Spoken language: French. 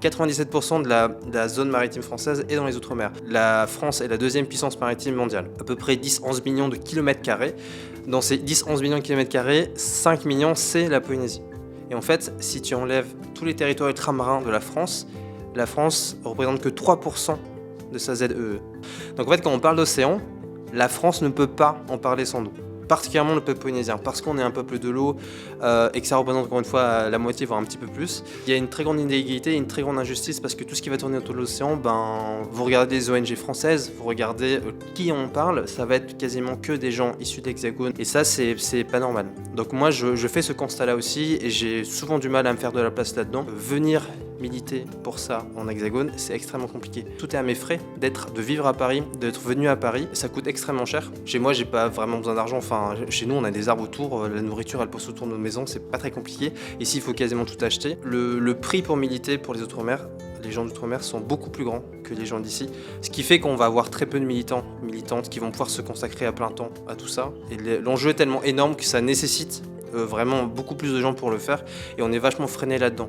97% de la zone maritime française est dans les Outre-mer. La France est la deuxième puissance maritime mondiale. À peu près 10-11 millions de kilomètres carrés. Dans ces 10-11 millions de kilomètres carrés, 5 millions, c'est la Polynésie. Et en fait, si tu enlèves tous les territoires ultramarins de la France représente que 3% de sa ZEE. Donc en fait, quand on parle d'océan, la France ne peut pas en parler sans nous. Particulièrement le peuple polynésien, parce qu'on est un peuple de l'eau et que ça représente encore une fois la moitié, voire un petit peu plus. Il y a une très grande inégalité et une très grande injustice parce que tout ce qui va tourner autour de l'océan, vous regardez les ONG françaises, vous regardez qui en parle, ça va être quasiment que des gens issus de l'Hexagone et ça c'est pas normal. Donc moi je fais ce constat là aussi et j'ai souvent du mal à me faire de la place là-dedans. Venir militer pour ça en Hexagone, c'est extrêmement compliqué. Tout est à mes frais de vivre à Paris, d'être venu à Paris. Ça coûte extrêmement cher. Chez moi, j'ai pas vraiment besoin d'argent. Enfin, chez nous, on a des arbres autour, la nourriture, elle pousse autour de nos maisons, c'est pas très compliqué. Ici, il faut quasiment tout acheter. Le prix pour militer pour les Outre-mer, les gens d'Outre-mer sont beaucoup plus grands que les gens d'ici. Ce qui fait qu'on va avoir très peu de militants, militantes qui vont pouvoir se consacrer à plein temps à tout ça. Et l'enjeu est tellement énorme que ça nécessite vraiment beaucoup plus de gens pour le faire. Et on est vachement freiné là-dedans.